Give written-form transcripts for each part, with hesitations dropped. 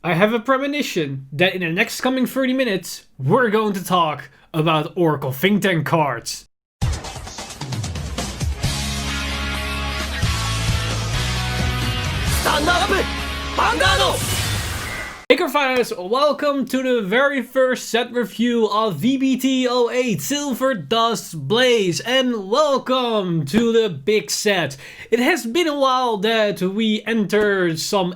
I have a premonition that in the next coming 30 minutes, we're going to talk about Oracle Think Tank cards. Stand up! Vanguard! Maker fighters, welcome to the very first set review of VBT08 Silverdust Blaze, and welcome to the big set. It has been a while that we entered some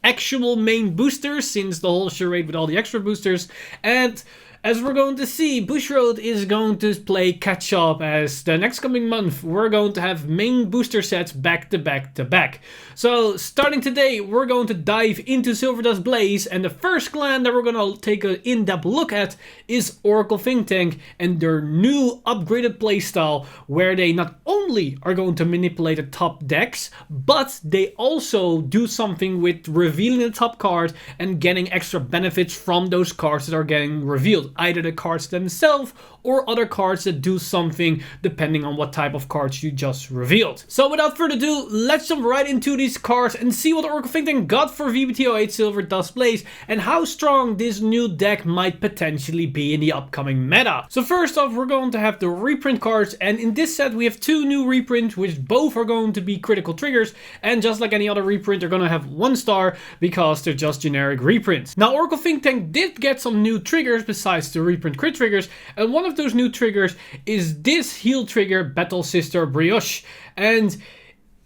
actual main boosters since the whole charade with all the extra boosters, and as we're going to see, Bushiroad is going to play catch up, as the next coming month we're going to have main booster sets back to back to back. So starting today, we're going to dive into Silverdust Blaze, and the first clan that we're going to take an in-depth look at is Oracle Think Tank and their new upgraded playstyle, where they not only are going to manipulate the top decks, but they also do something with revealing the top card and getting extra benefits from those cards that are getting revealed. Either the cards themselves or other cards that do something depending on what type of cards you just revealed. So without further ado, let's jump right into these cards and see what Oracle Think Tank got for VBT08 Silverdust Blaze and how strong this new deck might potentially be in the upcoming meta. So first off, we're going to have the reprint cards, and in this set we have two new reprints which both are going to be critical triggers, and just like any other reprint they're going to have 1 star because they're just generic reprints. Now Oracle Think Tank did get some new triggers besides the reprint crit triggers, and one of those new triggers is this heal trigger, Battle Sister Brioche. And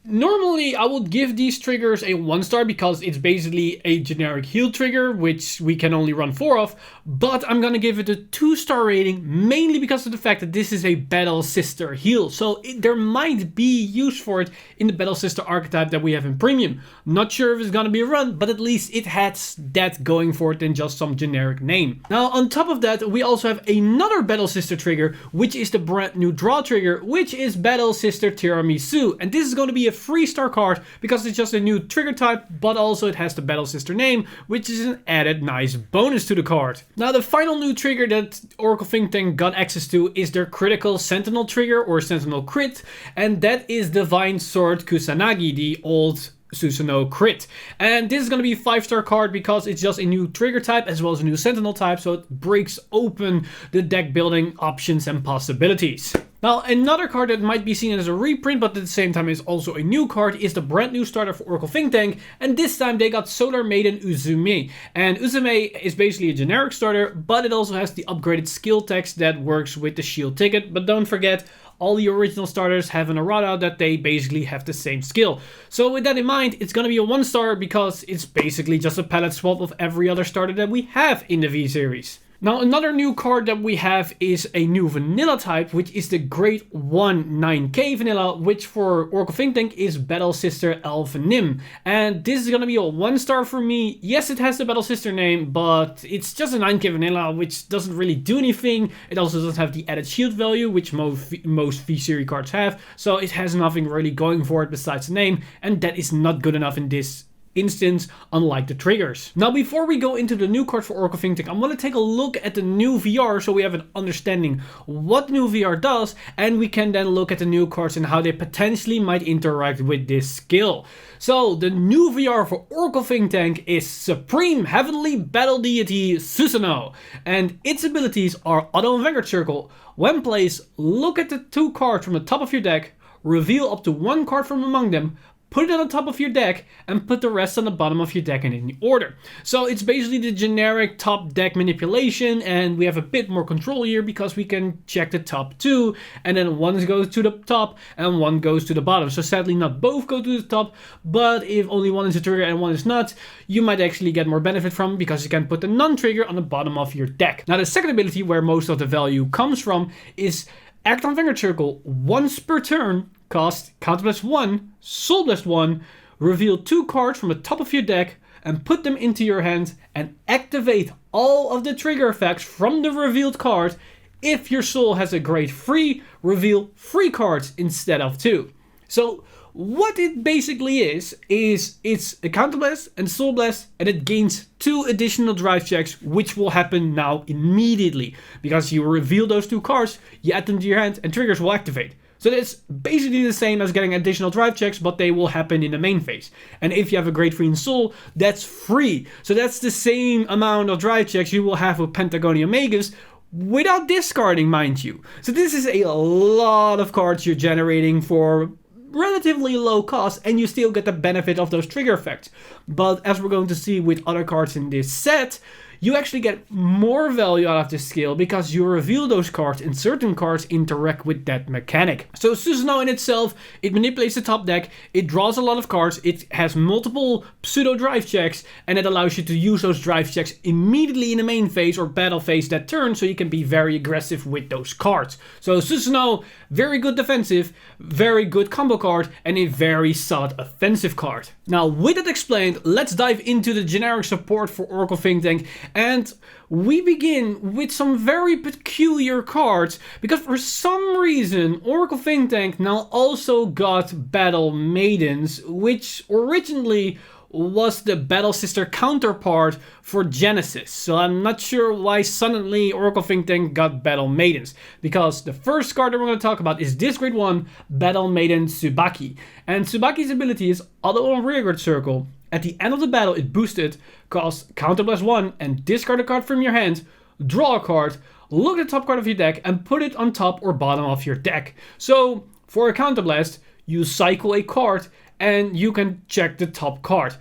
normally I would give these triggers a 1 star because it's basically a generic heal trigger which we can only run 4 of, but I'm gonna give it a 2-star rating mainly because of the fact that this is a Battle Sister heal, so there might be use for it in the Battle Sister archetype that we have in Premium. Not sure if it's gonna be a run, but at least it has that going for it than just some generic name. Now on top of that, we also have another Battle Sister trigger, which is the brand new draw trigger, which is Battle Sister Tiramisu, and this is going to be a 3-star card because it's just a new trigger type, but also it has the Battle Sister name, which is an added nice bonus to the card. Now the final new trigger that Oracle Think Tank got access to is their critical Sentinel trigger, or Sentinel crit, and that is Divine Sword Kusanagi, the old Susanoo crit. And this is going to be a 5-star card because it's just a new trigger type as well as a new Sentinel type, so it breaks open the deck building options and possibilities. Now another card that might be seen as a reprint but at the same time is also a new card is the brand new starter for Oracle Think Tank, and this time they got Solar Maiden Uzume. And Uzume is basically a generic starter, but it also has the upgraded skill text that works with the shield ticket. But don't forget, all the original starters have an errata that they basically have the same skill. So with that in mind, it's going to be a 1-star because it's basically just a palette swap of every other starter that we have in the V-Series. Now another new card that we have is a new vanilla type, which is the Grade 1 9k vanilla, which for Oracle Think Tank is Battle Sister Elvenim. And this is going to be a 1-star for me. Yes, it has the Battle Sister name, but it's just a 9k vanilla, which doesn't really do anything. It also doesn't have the added shield value, which most V-Series cards have. So it has nothing really going for it besides the name, and that is not good enough in this instance, unlike the triggers. Now before we go into the new card for Oracle Think Tank, I'm going to take a look at the new VR so we have an understanding what new VR does, and we can then look at the new cards and how they potentially might interact with this skill. So the new VR for Oracle Think Tank is Supreme Heavenly Battle Deity Susanoo, and its abilities are Auto and Vanguard Circle. When placed, look at the 2 cards from the top of your deck, reveal up to 1 card from among them, put it on the top of your deck, and put the rest on the bottom of your deck in any order. So it's basically the generic top deck manipulation, and we have a bit more control here because we can check the top 2, and then 1 goes to the top and 1 goes to the bottom. So sadly not both go to the top, but if only 1 is a trigger and 1 is not, you might actually get more benefit from it because you can put the non-trigger on the bottom of your deck. Now the second ability, where most of the value comes from, is act on Vanguard Circle once per turn, cost Counterblast 1, Soul Blast 1, reveal 2 cards from the top of your deck and put them into your hand, and activate all of the trigger effects from the revealed card. If your soul has a grade 3, reveal 3 cards instead of 2. So what it basically is it's a Counterblast and Soul Blast, and it gains 2 additional drive checks, which will happen now immediately because you reveal those 2 cards, you add them to your hand, and triggers will activate. So that's basically the same as getting additional drive checks, but they will happen in the main phase. And if you have a Great Free in Soul, that's free. So that's the same amount of drive checks you will have with Pentagonia Omegas, without discarding, mind you. So this is a lot of cards you're generating for relatively low cost, and you still get the benefit of those trigger effects. But as we're going to see with other cards in this set, you actually get more value out of this skill because you reveal those cards and certain cards interact with that mechanic. So Susanoo in itself, it manipulates the top deck, it draws a lot of cards, it has multiple pseudo drive checks, and it allows you to use those drive checks immediately in the main phase or battle phase that turn, so you can be very aggressive with those cards. So Susanoo, very good defensive, very good combo card, and a very solid offensive card. Now with that explained, let's dive into the generic support for Oracle Think Tank. And we begin with some very peculiar cards, because for some reason Oracle Think Tank now also got Battle Maidens, which originally was the Battle Sister counterpart for Genesis. So I'm not sure why suddenly Oracle Think Tank got Battle Maidens, because the first card that we're going to talk about is this grade 1 Battle Maiden Tsubaki. And Tsubaki's ability is Auto on Rearguard Circle. At the end of the battle, it boosted, cost Counterblast 1, and discard a card from your hand, draw a card, look at the top card of your deck, and put it on top or bottom of your deck. So, for a Counterblast, you cycle a card, and you can check the top card.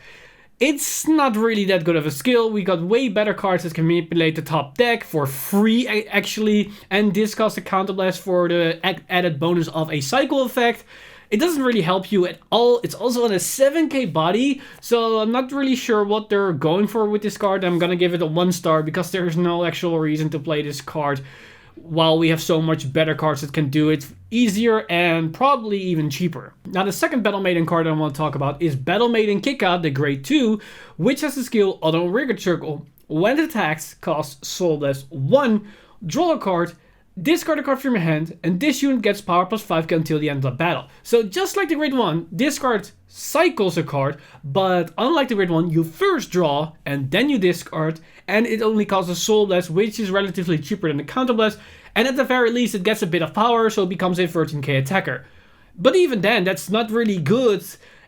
It's not really that good of a skill. We got way better cards that can manipulate the top deck for free, actually, and this costs a Counterblast for the added bonus of a cycle effect. It doesn't really help you at all. It's also on a 7k body, so I'm not really sure what they're going for with this card. I'm gonna give it a 1 star because there's no actual reason to play this card while we have so much better cards that can do it easier and probably even cheaper. Now the second Battle Maiden card I want to talk about is Battle Maiden Kika, the grade 2, which has the skill Auto Rearguard Circle. When it attacks, costs Soul Blast 1, draw a card, discard a card from your hand, and this unit gets power plus 5 until the end of the battle. So just like the grade 1, this card cycles a card, but unlike the grade 1, you first draw and then you discard, and it only costs a Soul Blast, which is relatively cheaper than the Counterblast, and at the very least it gets a bit of power, so it becomes a 13k attacker. But even then, that's not really good,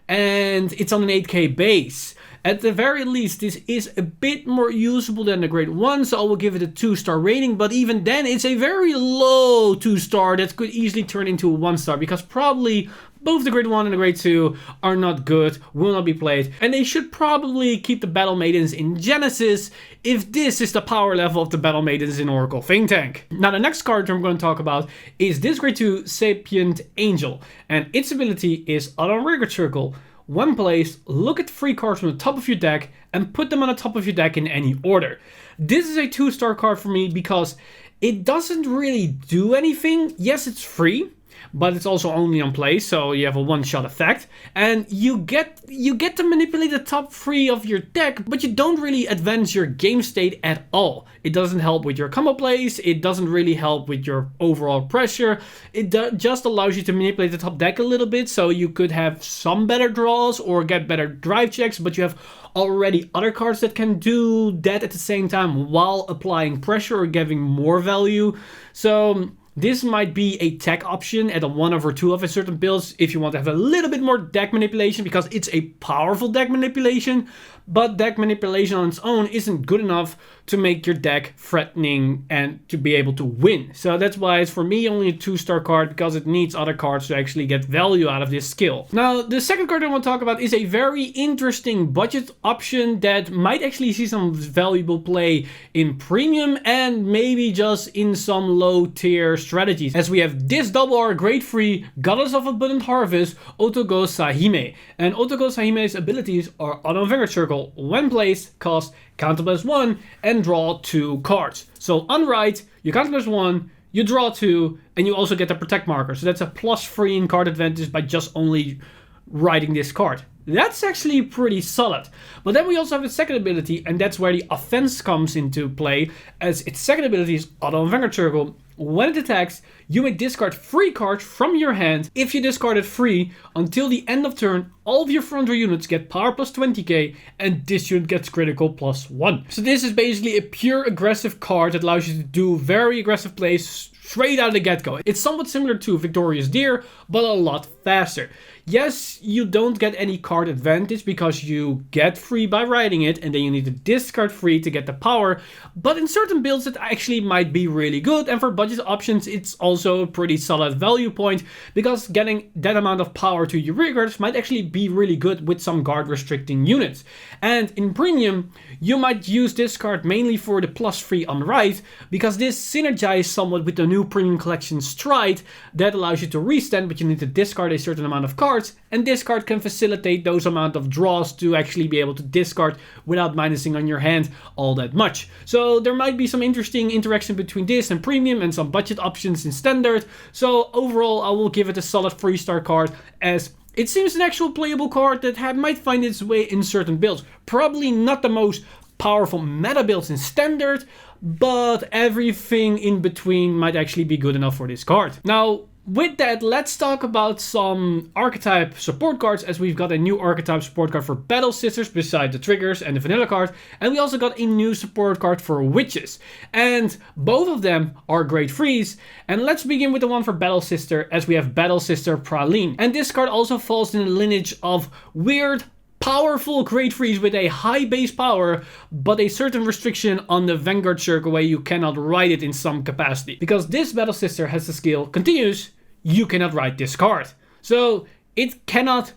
and it's on an 8k base. At the very least, this is a bit more usable than the grade 1, so I will give it a 2-star rating, but even then, it's a very low 2-star that could easily turn into a 1-star, because probably both the grade 1 and the grade 2 are not good, will not be played, and they should probably keep the Battle Maidens in Genesis if this is the power level of the Battle Maidens in Oracle Think Tank. Now the next card I'm going to talk about is this grade 2 Sapient Angel, and its ability is Auto Rearguard Circle. When placed, look at 3 cards from the top of your deck and put them on the top of your deck in any order. This is a 2-star card for me because it doesn't really do anything. Yes, it's free, but it's also only on play, so you have a 1-shot effect. And you get to manipulate the top 3 of your deck, but you don't really advance your game state at all. It doesn't help with your combo plays, it doesn't really help with your overall pressure. It just allows you to manipulate the top deck a little bit, so you could have some better draws or get better drive checks, but you have already other cards that can do that at the same time while applying pressure or giving more value. So this might be a tech option at a 1 over 2 of a certain builds if you want to have a little bit more deck manipulation, because it's a powerful deck manipulation, but deck manipulation on its own isn't good enough to make your deck threatening and to be able to win. So that's why it's for me only a 2-star card, because it needs other cards to actually get value out of this skill. Now the second card I want to talk about is a very interesting budget option that might actually see some valuable play in premium and maybe just in some low tier strategies, as we have this double R grade 3 Goddess of Abundant Harvest Otogo Sahime. And Otogo Sahime's abilities are Auto Vanguard Circle. When placed, cost Counterblast 1 and draw 2 cards. So on right, you Counterblast 1, you draw 2, and you also get the Protect marker. So that's a +3 in card advantage by just only writing this card. That's actually pretty solid. But then we also have its second ability, and that's where the offense comes into play, as its second ability is Auto Vanguard Circle. When it attacks, you may discard 3 cards from your hand. If you discarded 3, until the end of turn, all of your front row units get power plus 20k, and this unit gets critical plus 1. So this is basically a pure aggressive card that allows you to do very aggressive plays straight out of the get-go. It's somewhat similar to Victorious Deer, but a lot faster. Yes, you don't get any card advantage because you get 3 by riding it, and then you need to discard 3 to get the power, but in certain builds it actually might be really good, and for budget options it's also a pretty solid value point, because getting that amount of power to your rear guards might actually be really good with some guard restricting units. And in premium, you might use this card mainly for the plus 3 on the right, because this synergizes somewhat with the new premium collection Stride that allows you to restand, but you need to discard a certain amount of cards, and this card can facilitate those amount of draws to actually be able to discard without minusing on your hand all that much. So there might be some interesting interaction between this and premium, and some budget options in standard. So overall I will give it a solid 3-star card, as it seems an actual playable card that might find its way in certain builds. Probably not the most powerful meta builds in standard, but everything in between might actually be good enough for this card. Now, with that, let's talk about some archetype support cards, as we've got a new archetype support card for Battle Sisters beside the triggers and the vanilla card, and we also got a new support card for Witches, and both of them are grade 3s. And let's begin with the one for Battle Sister, as we have Battle Sister Praline, and this card also falls in the lineage of weird powerful grade 3s with a high base power, but a certain restriction on the Vanguard circle where you cannot ride it in some capacity. Because this Battle Sister has the skill continues, you cannot ride this card. So it cannot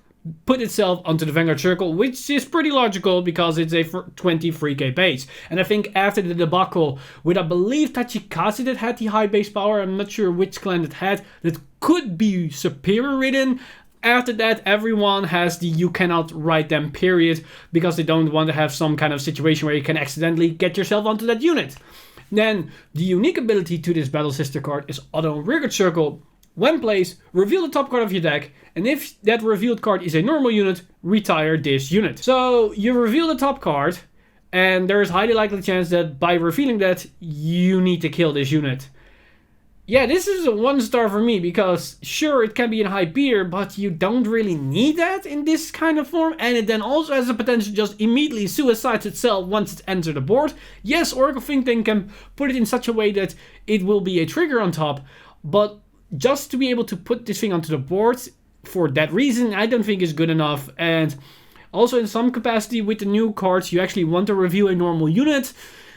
put itself onto the Vanguard circle, which is pretty logical because it's a 23k base. And I think after the debacle with, I believe, Tachikaze that had the high base power, I'm not sure which clan it had, that could be superior ridden. After that, everyone has the you cannot ride them period, because they don't want to have some kind of situation where you can accidentally get yourself onto that unit. Then the unique ability to this Battle Sister card is Auto Rearguard Circle. When placed, reveal the top card of your deck, and if that revealed card is a normal unit, retire this unit. So you reveal the top card, and there is highly likely chance that by revealing that, you need to kill this unit. Yeah, this is a 1-star for me, because sure, it can be in high beer, but you don't really need that in this kind of form, and it then also has the potential to just immediately suicides itself once it enters the board. Yes, Oracle Think Tank can put it in such a way that it will be a trigger on top, but just to be able to put this thing onto the board for that reason, I don't think is good enough. And also in some capacity with the new cards, you actually want to review a normal unit.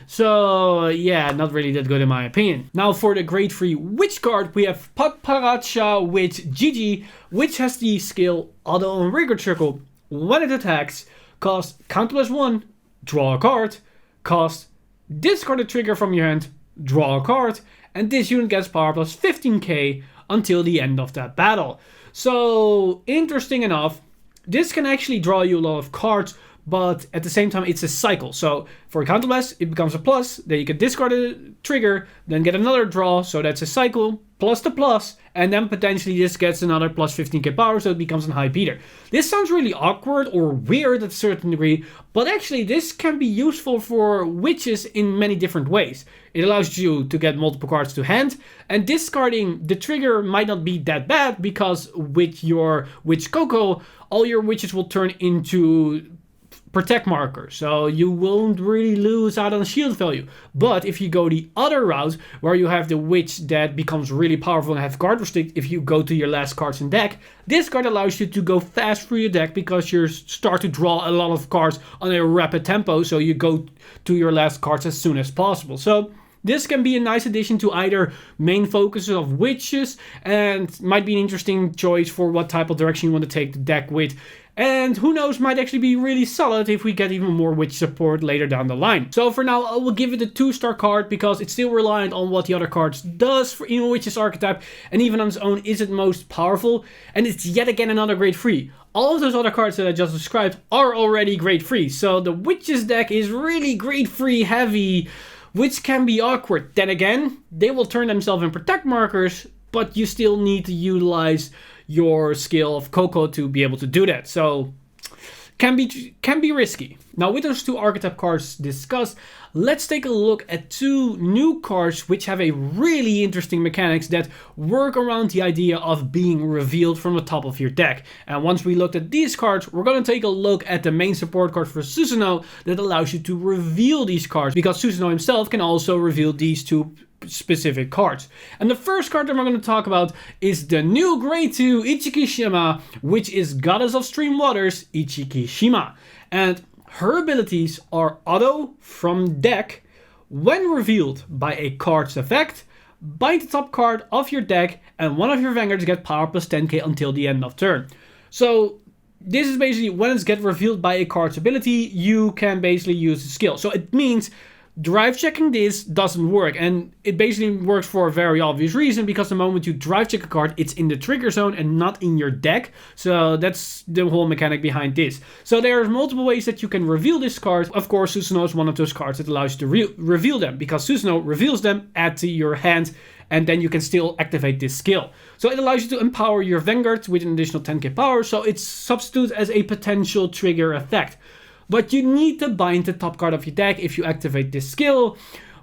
So yeah, not really that good in my opinion. Now for the grade 3 Witch card, we have Paparacha Witch GG, which has the skill Auto Rearguard Circle. When it attacks, cost counter plus 1, draw a card, cost discard a trigger from your hand, draw a card, and this unit gets power plus 15k until the end of that battle. So interesting enough, this can actually draw you a lot of cards, but at the same time it's a cycle. So for a counterblast, it becomes a plus, then you can discard a trigger, then get another draw, so that's a cycle, plus the plus, and then potentially this gets another plus 15k power, so it becomes a high beater. This sounds really awkward or weird at a certain degree, but actually this can be useful for witches in many different ways. It allows you to get multiple cards to hand, and discarding the trigger might not be that bad, because with your Witch Coco, all your witches will turn into protect marker, so you won't really lose out on shield value. But if you go the other route, where you have the witch that becomes really powerful and have guard restrict if you go to your last cards in deck, this card allows you to go fast through your deck because you start to draw a lot of cards on a rapid tempo, so you go to your last cards as soon as possible. So this can be a nice addition to either main focuses of witches, and might be an interesting choice for what type of direction you want to take the deck with. And who knows, might actually be really solid if we get even more witch support later down the line. So for now, I will give it a 2-star card, because it's still reliant on what the other cards does for even Witch's archetype, and even on its own isn't most powerful, and it's yet again another grade 3. All of those other cards that I just described are already grade 3, so the Witch's deck is really grade 3 heavy, which can be awkward. Then again, they will turn themselves in protect markers, but you still need to utilize your skill of Coco to be able to do that. So can be risky. Now, with those two archetype cards discussed, let's take a look at two new cards which have a really interesting mechanics that work around the idea of being revealed from the top of your deck. And once we looked at these cards, we're going to take a look at the main support card for Susanoo that allows you to reveal these cards, because Susanoo himself can also reveal these two specific cards. And the first card that we're going to talk about is the new grade 2 Ichikishima, which is Goddess of Stream Waters Ichikishima. And her abilities are auto from deck. When revealed by a card's effect, bind the top card of your deck and one of your Vanguards get power plus 10k until the end of turn. So this is basically when it's get revealed by a card's ability, you can basically use the skill. So it means drive checking this doesn't work, and it basically works for a very obvious reason, because the moment you drive check a card, it's in the trigger zone and not in your deck. So that's the whole mechanic behind this. So there's multiple ways that you can reveal this card. Of course, Susanoo is one of those cards that allows you to reveal them, because Susanoo reveals them, add to your hand, and then you can still activate this skill. So it allows you to empower your Vanguard with an additional 10k power, so it's substituted as a potential trigger effect. But you need to bind the top card of your deck if you activate this skill,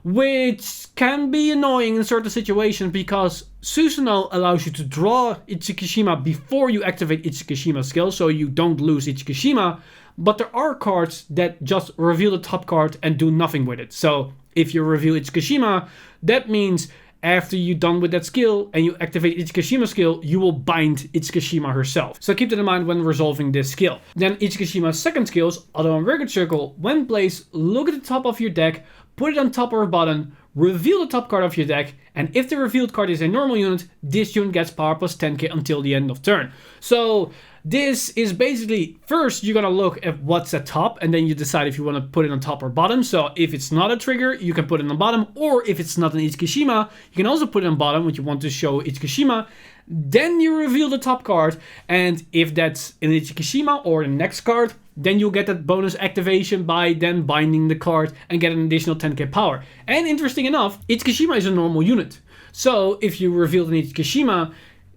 which can be annoying in certain situations, because Susanoo allows you to draw Ichikishima before you activate Ichikishima's skill, so you don't lose Ichikishima. But there are cards that just reveal the top card and do nothing with it. So if you reveal Ichikishima, that means after you're done with that skill and you activate Ichikishima's skill, you will bind Ichikishima herself. So keep that in mind when resolving this skill. Then Ichikishima's second skill is Auto and Vanguard Circle. When placed, look at the top of your deck, put it on top or bottom, reveal the top card of your deck, and if the revealed card is a normal unit, this unit gets power plus 10k until the end of turn. So this is basically, first you're gonna look at what's at top, and then you decide if you want to put it on top or bottom. So if it's not a trigger, you can put it on bottom, or if it's not an Ichikishima, you can also put it on bottom when you want to show Ichikishima. Then you reveal the top card, and if that's an Ichikishima or the next card, then you'll get that bonus activation by then binding the card and get an additional 10k power. And interesting enough, Ichikishima is a normal unit. So if you reveal an Ichikishima,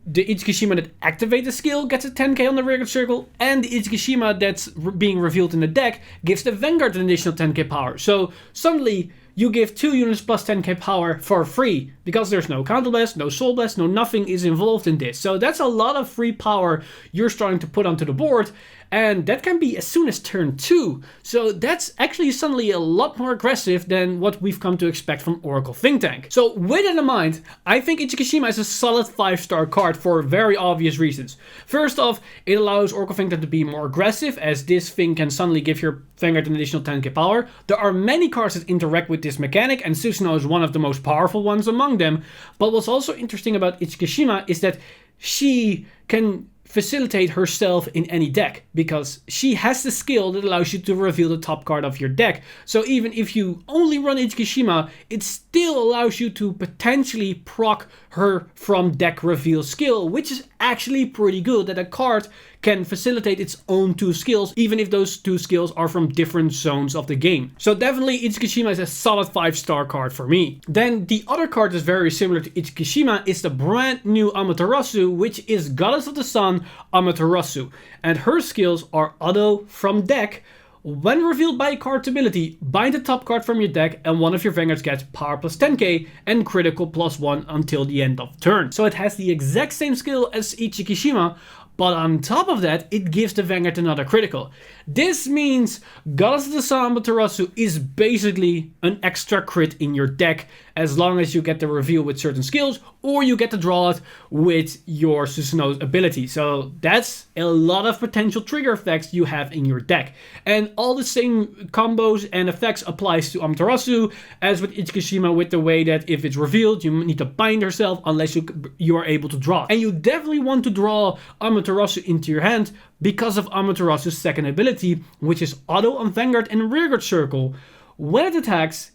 the Ichikishima that activates the skill gets a 10k on the Vanguard Circle, and the Ichikishima that's being revealed in the deck gives the Vanguard an additional 10k power. So suddenly you give 2 units plus 10k power for free, because there's no counterblast, no soul blast, no nothing is involved in this. So that's a lot of free power you're starting to put onto the board, and that can be as soon as turn 2. So that's actually suddenly a lot more aggressive than what we've come to expect from Oracle Think Tank. So with that in mind, I think Ichikishima is a solid 5-star card for very obvious reasons. First off, it allows Oracle Think Tank to be more aggressive, as this thing can suddenly give your Vanguard an additional 10k power. There are many cards that interact with this mechanic, and Susanoo is one of the most powerful ones among them. But what's also interesting about Ichikishima is that she can facilitate herself in any deck, because she has the skill that allows you to reveal the top card of your deck. So even if you only run Ichikishima, it still allows you to potentially proc her from deck reveal skill, which is actually pretty good, that a card can facilitate its own 2 skills, even if those 2 skills are from different zones of the game. So definitely Ichikishima is a solid 5-star card for me. Then the other card that's very similar to Ichikishima is the brand new Amaterasu, which is Goddess of the Sun Amaterasu. And her skills are auto from deck. When revealed by a card's ability, bind the top card from your deck and one of your Vanguards gets power plus 10k and critical plus 1 until the end of turn. So it has the exact same skill as Ichikishima, but on top of that, it gives the Vanguard another critical. This means Goddess of the Sun Amaterasu is basically an extra crit in your deck, as long as you get the reveal with certain skills, or you get to draw it with your Susanoo's ability. So that's a lot of potential trigger effects you have in your deck. And all the same combos and effects applies to Amaterasu as with Ichikishima, with the way that if it's revealed, you need to bind herself unless you are able to draw. And you definitely want to draw Amaterasu into your hand because of Amaterasu's second ability, which is Auto on Vanguard and Rearguard Circle. When it attacks,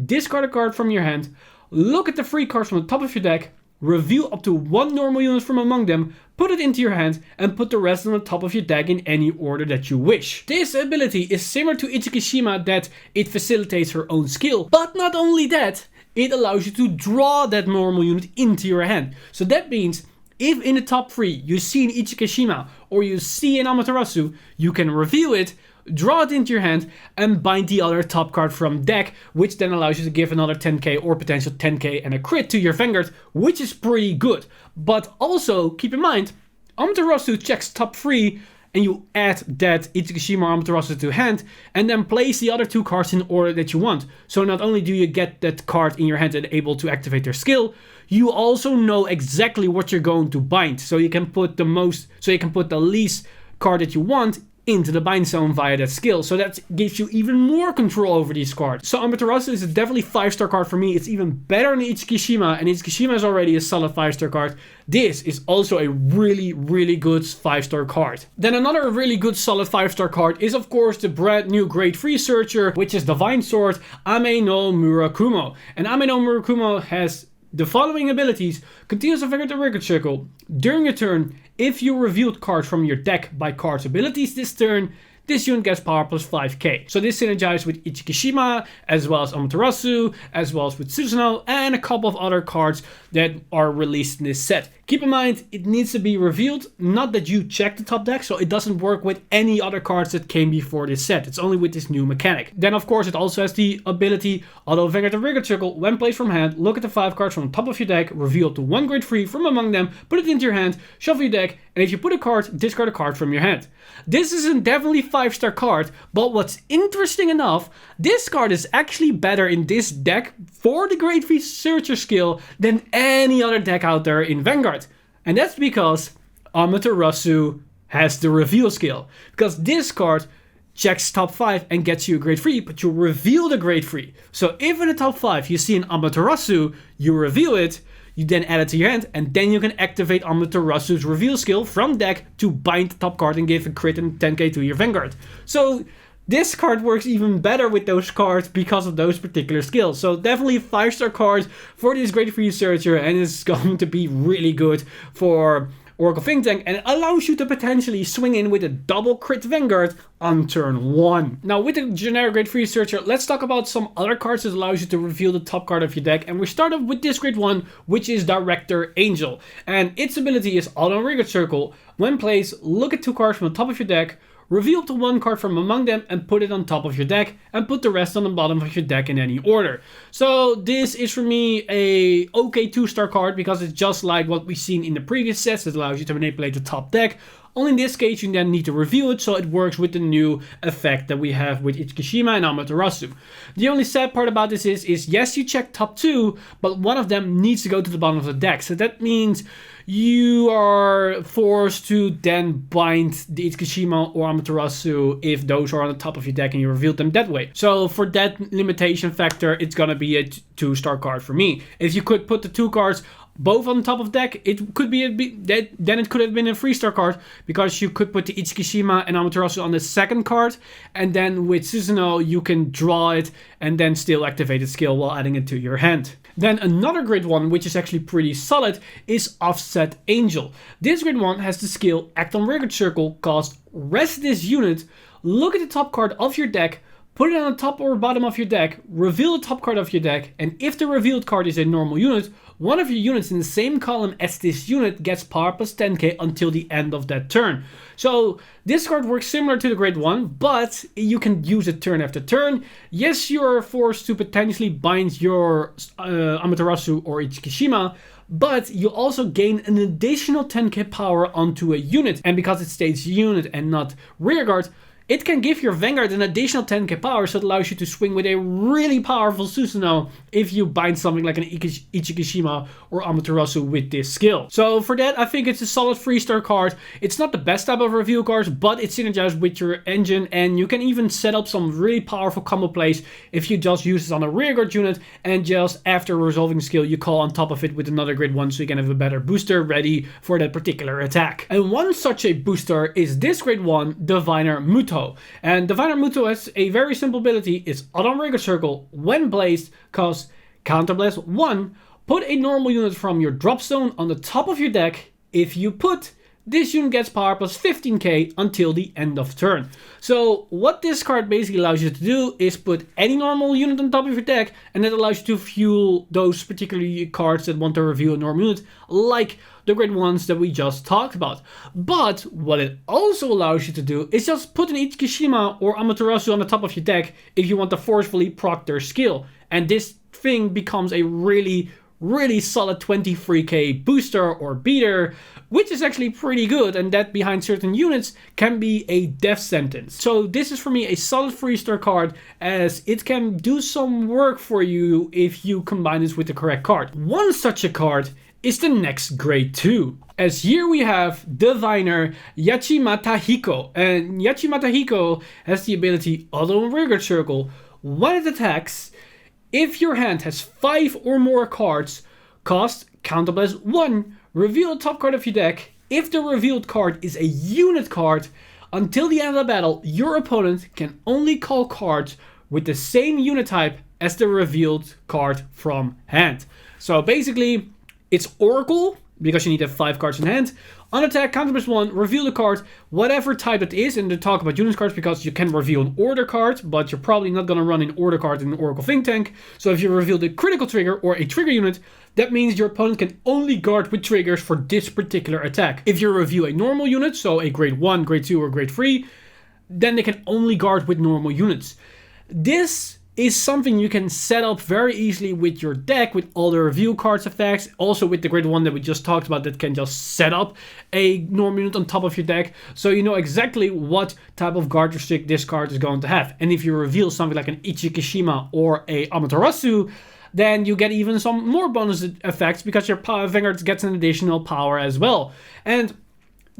discard a card from your hand, look at the 3 cards from the top of your deck, reveal up to 1 normal unit from among them, put it into your hand, and put the rest on the top of your deck in any order that you wish. This ability is similar to Ichikishima, that it facilitates her own skill, but not only that, it allows you to draw that normal unit into your hand. So that means if in the top 3 you see an Ichikashima or you see an Amaterasu, you can reveal it, draw it into your hand, and bind the other top card from deck, which then allows you to give another 10k or potential 10k and a crit to your Vanguard, which is pretty good. But also, keep in mind, Amaterasu checks top 3, and you add that Ichikashima or Amaterasu to hand, and then place the other 2 cards in order that you want. So not only do you get that card in your hand and able to activate their skill, you also know exactly what you're going to bind. So you can put the least card that you want into the bind zone via that skill. So that gives you even more control over these cards. So Amaterasu is definitely 5-star card for me. It's even better than Ichikashima, and Ichikashima is already a solid 5-star card. This is also a really, really good 5-star card. Then another really good solid 5-star card is of course the brand new Grade 3 Searcher, which is Divine Sword Ame no Murakumo. And Ame no Murakumo has the following abilities: continuous Vanguard the Record Circle. During a turn, if you revealed cards from your deck by cards abilities this turn, this unit gets power plus 5k. So this synergizes with Ichikashima, as well as Amaterasu, as well as with Susanoo, and a couple of other cards that are released in this set. Keep in mind, it needs to be revealed, not that you check the top deck, so it doesn't work with any other cards that came before this set. It's only with this new mechanic. Then of course it also has the ability, although Vanguard the Record Circle, when placed from hand, look at the 5 cards from the top of your deck, reveal up to 1 Grade 3 from among them, put it into your hand, shuffle your deck, and if you put a card, discard a card from your hand. This is a definitely 5-star card, but what's interesting enough, this card is actually better in this deck for the Grade 3 Searcher skill than any other deck out there in Vanguard. And that's because Amaterasu has the reveal skill. Because this card checks top 5 and gets you a Grade 3, but you reveal the Grade 3. So if in the top 5 you see an Amaterasu, you reveal it, you then add it to your hand, and then you can activate Amaterasu's reveal skill from deck to bind the top card and give a crit and 10k to your Vanguard. So this card works even better with those cards because of those particular skills. So definitely a 5-star card for this Grade 3 Searcher, and it's going to be really good for Oracle Think Tank, and it allows you to potentially swing in with a double crit Vanguard on turn 1. Now with the generic Grade 3 Searcher, let's talk about some other cards that allows you to reveal the top card of your deck, and we start off with this Grade 1, which is Director Angel. And its ability is Auto Record Circle. When placed, look at 2 cards from the top of your deck, reveal up to 1 card from among them and put it on top of your deck, and put the rest on the bottom of your deck in any order. So this is for me a okay 2-star card because it's just like what we've seen in the previous sets that allows you to manipulate the top deck. Only in this case you then need to reveal it, so it works with the new effect that we have with Ichikashima and Amaterasu. The only sad part about this is yes, you check top 2, but one of them needs to go to the bottom of the deck. So that means you are forced to then bind the Ichikashima or Amaterasu if those are on the top of your deck and you revealed them that way. So for that limitation factor, it's gonna be a 2-star card for me. If you could put the 2 cards both on top of deck, it could be then it could have been a 3-star card, because you could put the Ichikashima and Amaterasu on the second card, and then with Susanoo you can draw it and then still activate the skill while adding it to your hand. Then another Grade 1, which is actually pretty solid, is Offset Angel. This Grade 1 has the skill Act on Record Circle, cost rest this unit, look at the top card of your deck, put it on the top or bottom of your deck, reveal the top card of your deck, and if the revealed card is a normal unit, one of your units in the same column as this unit gets power plus 10k until the end of that turn. So this card works similar to the Grade 1, but you can use it turn after turn. Yes, you're forced to potentially bind your Amaterasu or Ichikashima, but you also gain an additional 10k power onto a unit. And because it states unit and not rearguard, it can give your Vanguard an additional 10k power, so it allows you to swing with a really powerful Susanoo if you bind something like an Ichikashima or Amaterasu with this skill. So for that, I think it's a solid 3-star card. It's not the best type of reveal cards, but it's synergized with your engine, and you can even set up some really powerful combo plays if you just use it on a rearguard unit, and just after resolving skill, you call on top of it with another Grade 1 so you can have a better booster ready for that particular attack. And one such a booster is this Grade 1, Diviner Muto. And Diviner Muto has a very simple ability. It's Auto Record Circle. When blazed, costs Counterblast 1. Put a normal unit from your drop zone on the top of your deck. If you put this unit gets power plus 15k until the end of turn. So what this card basically allows you to do is put any normal unit on top of your deck, and that allows you to fuel those particular cards that want to reveal a normal unit, like the great ones that we just talked about. But what it also allows you to do is just put an Ichikishima or Amaterasu on the top of your deck if you want to forcefully proc their skill. And this thing becomes a really solid 23k booster or beater, which is actually pretty good, and that behind certain units can be a death sentence. So this is for me a solid 3-star card, as it can do some work for you if you combine this with the correct card. One such a card is the next grade 2. As here we have Diviner Yachimata Hiko, and Yachimata Hiko has the ability Auto Vanguard Circle. When it attacks, if your hand has 5 or more cards, cost countable as 1, reveal the top card of your deck. If the revealed card is a unit card, until the end of the battle, your opponent can only call cards with the same unit type as the revealed card from hand. So basically, it's Oracle, because you need to have 5 cards in hand. On attack, counter plus 1, reveal the card, whatever type it is, and to talk about unit cards because you can reveal an order card, but you're probably not going to run an order card in an Oracle Think Tank. So if you reveal the critical trigger or a trigger unit, that means your opponent can only guard with triggers for this particular attack. If you reveal a normal unit, so a grade 1, grade 2, or grade 3, then they can only guard with normal units. This is something you can set up very easily with your deck with all the reveal cards effects, also with the grade 1 that we just talked about that can just set up a normal unit on top of your deck, so you know exactly what type of guard restrict this card is going to have. And if you reveal something like an Ichikishima or a Amaterasu, then you get even some more bonus effects because your Vanguard gets an additional power as well. And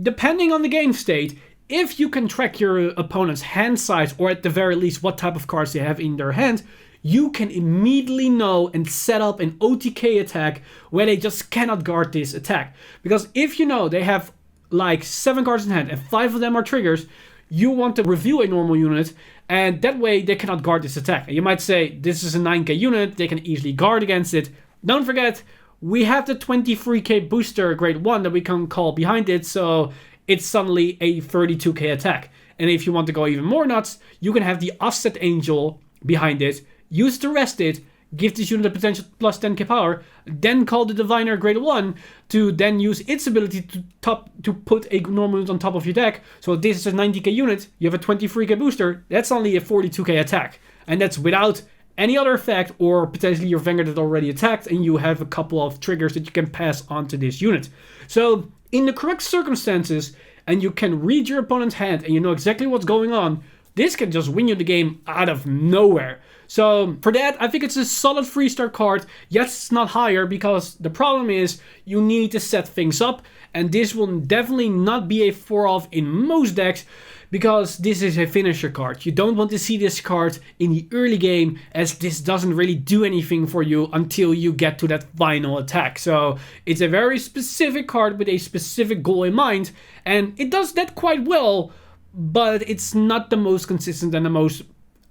depending on the game state, if you can track your opponent's hand size, or at the very least what type of cards they have in their hand, you can immediately know and set up an OTK attack where they just cannot guard this attack. Because if you know they have like 7 cards in hand and 5 of them are triggers, you want to reveal a normal unit, and that way they cannot guard this attack. And you might say, this is a 9k unit, they can easily guard against it. Don't forget, we have the 23k booster grade 1 that we can call behind it, so it's suddenly a 32k attack. And if you want to go even more nuts, you can have the Offset Angel behind it, use to rest it, give this unit a potential plus 10k power, then call the Diviner grade 1 to then use its ability to put a normal unit on top of your deck. So this is a 90k unit, you have a 23k booster, that's only a 42k attack. And that's without any other effect, or potentially your Vanguard that already attacked and you have a couple of triggers that you can pass on to this unit. So in the correct circumstances, and you can read your opponent's hand and you know exactly what's going on, this can just win you the game out of nowhere. So for that, I think it's a solid 3-star card. Yes, it's not higher because the problem is you need to set things up, and this will definitely not be a 4-off in most decks because this is a finisher card. You don't want to see this card in the early game, as this doesn't really do anything for you until you get to that final attack. So it's a very specific card with a specific goal in mind, and it does that quite well, but it's not the most consistent and the most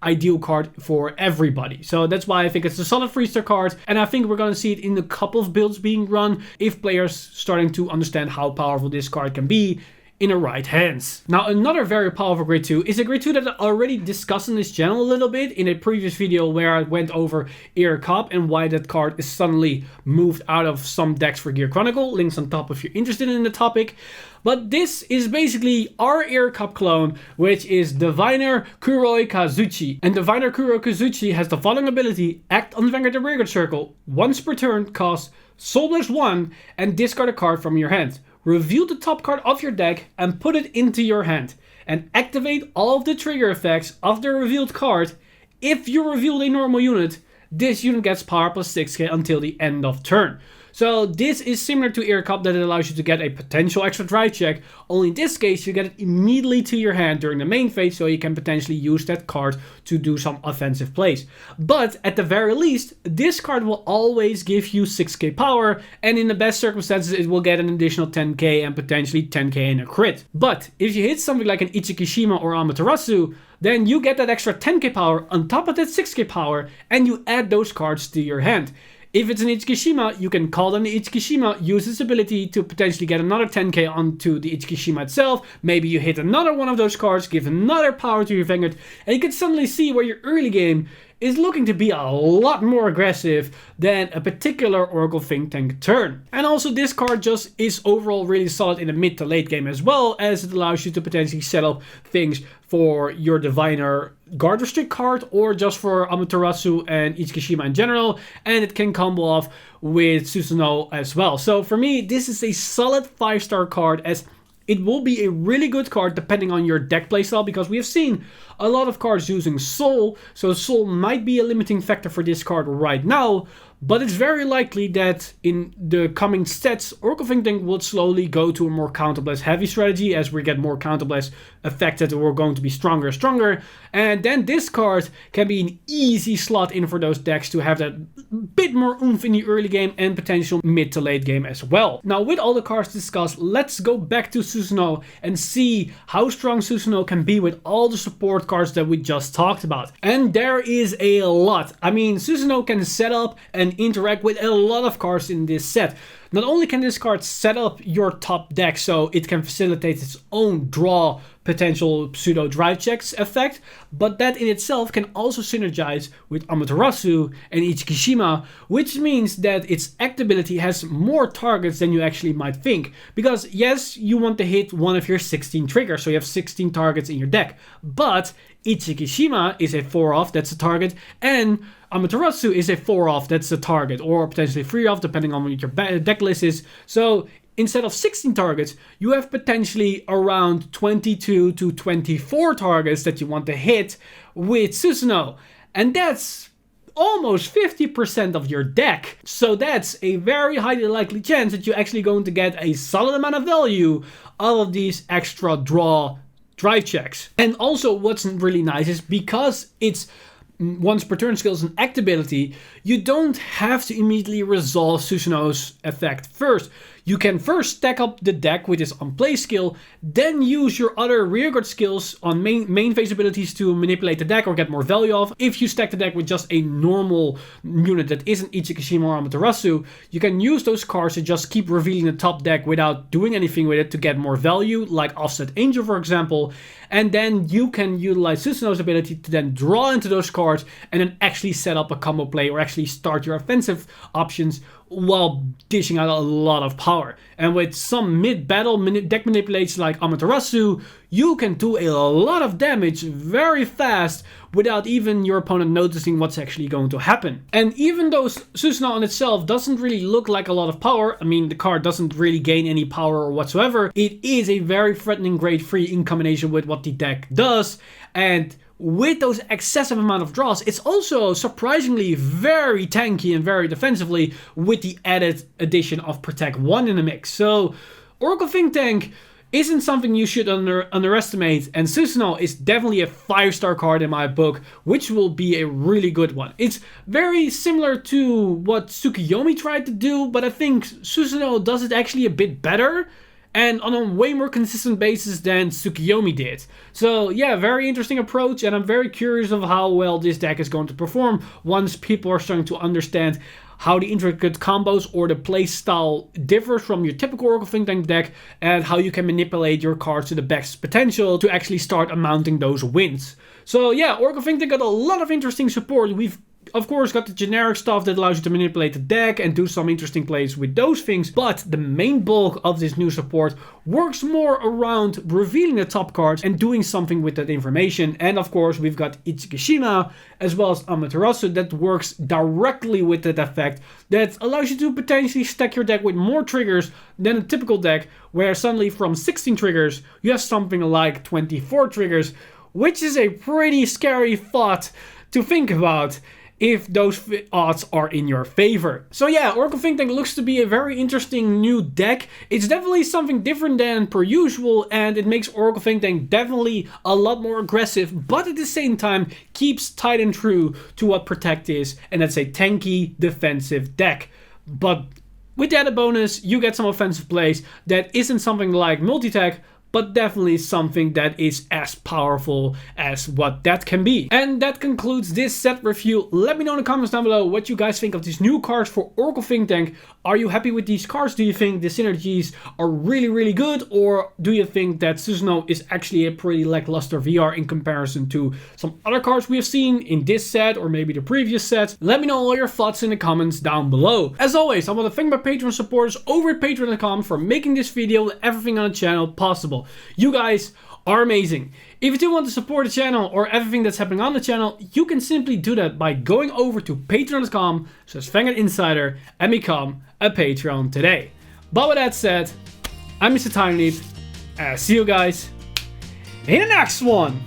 ideal card for everybody. So that's why I think it's a solid 3-star card, and I think we're going to see it in a couple of builds being run if players starting to understand how powerful this card can be in the right hands. Now, another very powerful grade 2 is a grade 2 that I already discussed in this channel a little bit in a previous video where I went over Air Cup and why that card is suddenly moved out of some decks for Gear Chronicle. Links on top if you're interested in the topic. But this is basically our Air Cup clone, which is Diviner Kuroi Kuzuchi. And Diviner Kuroi Kuzuchi has the following ability: act on Vanguard the Vanguard Circle once per turn, cost Soul Blaze 1, and discard a card from your hand. Reveal the top card of your deck and put it into your hand, and activate all of the trigger effects of the revealed card. If you revealed a normal unit, this unit gets power plus 6k until the end of turn. So this is similar to Air Cup, that it allows you to get a potential extra drive check, only in this case you get it immediately to your hand during the main phase, so you can potentially use that card to do some offensive plays. But at the very least, this card will always give you 6k power, and in the best circumstances it will get an additional 10k and potentially 10k in a crit. But if you hit something like an Ichikishima or Amaterasu, then you get that extra 10k power on top of that 6k power, and you add those cards to your hand. If it's an Ichikishima, you can call on the Ichikishima, use its ability to potentially get another 10k onto the Ichikishima itself. Maybe you hit another one of those cards, give another power to your Vanguard, and you can suddenly see where your early game is looking to be a lot more aggressive than a particular Oracle Think Tank turn. And also this card just is overall really solid in the mid to late game, as well as it allows you to potentially set up things for your Diviner Guard Restrict card, or just for Amaterasu and Ichikishima in general, and it can combo off with Susanoo as well. So for me, this is a solid 5-star card, as it will be a really good card depending on your deck playstyle, because we have seen a lot of cards using Soul, so Soul might be a limiting factor for this card right now, but it's very likely that in the coming sets, Oracle Think Tank will slowly go to a more counterblast heavy strategy as we get more counterblast affected, we're going to be stronger and stronger, and then this card can be an easy slot in for those decks to have that bit more oomph in the early game and potential mid to late game as well. Now, with all the cards discussed, let's go back to Susanoo and see how strong Susanoo can be with all the support cards that we just talked about. And there is a lot. I mean, Susanoo can set up and interact with a lot of cards in this set. Not only can this card set up your top deck so it can facilitate its own draw potential pseudo drive checks effect, but that in itself can also synergize with Amaterasu and Ichikishima, which means that its act ability has more targets than you actually might think. Because yes, you want to hit one of your 16 triggers, so you have 16 targets in your deck, but Ichikishima is a 4-off, that's a target, and Amaterasu is a 4-off, that's a target, or potentially 3-off depending on what your deck list is. So instead of 16 targets, you have potentially around 22 to 24 targets that you want to hit with Susanoo. And that's almost 50% of your deck. So that's a very highly likely chance that you're actually going to get a solid amount of value out of these extra draw drive checks. And also what's really nice is because it's once per turn skills and act ability, you don't have to immediately resolve Susanoo's effect first. You can first stack up the deck with its on play skill, then use your other rearguard skills on main phase abilities to manipulate the deck or get more value off. If you stack the deck with just a normal unit that isn't Ichikishima or Amaterasu, you can use those cards to just keep revealing the top deck without doing anything with it to get more value, like Offset Angel for example. And then you can utilize Susanoo's ability to then draw into those cards and then actually set up a combo play or actually start your offensive options while dishing out a lot of power. And with some mid-battle deck manipulations like Amaterasu, you can do a lot of damage very fast without even your opponent noticing what's actually going to happen. And even though Susanoo on itself doesn't really look like a lot of power, I mean the card doesn't really gain any power whatsoever, it is a very threatening grade 3 in combination with what the deck does. And with those excessive amount of draws, it's also surprisingly very tanky and very defensively with the added addition of Protect 1 in the mix. So Oracle Think Tank isn't something you should underestimate, and Susanoo is definitely a 5-star card in my book, which will be a really good one. It's very similar to what Tsukiyomi tried to do, but I think Susanoo does it actually a bit better and on a way more consistent basis than Tsukiyomi did. So yeah, very interesting approach, and I'm very curious of how well this deck is going to perform once people are starting to understand how the intricate combos or the play style differs from your typical Oracle Think Tank deck, and how you can manipulate your cards to the best potential to actually start amounting those wins. So yeah, Oracle Think Tank got a lot of interesting support. We've of course got the generic stuff that allows you to manipulate the deck and do some interesting plays with those things, but the main bulk of this new support works more around revealing the top cards and doing something with that information. And of course we've got Ichikishima as well as Amaterasu that works directly with that effect, that allows you to potentially stack your deck with more triggers than a typical deck, where suddenly from 16 triggers you have something like 24 triggers, which is a pretty scary thought to think about if those odds are in your favor. So yeah, Oracle Think Tank looks to be a very interesting new deck. It's definitely something different than per usual, and it makes Oracle Think Tank definitely a lot more aggressive, but at the same time keeps tight and true to what Protect is, and that's a tanky defensive deck. But with the added bonus, you get some offensive plays that isn't something like multi-tech, but definitely something that is as powerful as what that can be. And that concludes this set review. Let me know in the comments down below what you guys think of these new cards for Oracle Think Tank. Are you happy with these cards? Do you think the synergies are really good, or do you think that Susanoo is actually a pretty lackluster VR in comparison to some other cards we have seen in this set or maybe the previous sets? Let me know all your thoughts in the comments down below. As always, I want to thank my Patreon supporters over at patreon.com for making this video and everything on the channel possible. You guys are amazing. If you do want to support the channel or everything that's happening on the channel, you can simply do that by going over to patreon.com/Vanguard Insider and become a Patreon today. But with that said, I'm Mr. Tiny Leap, and I'll see you guys in the next one.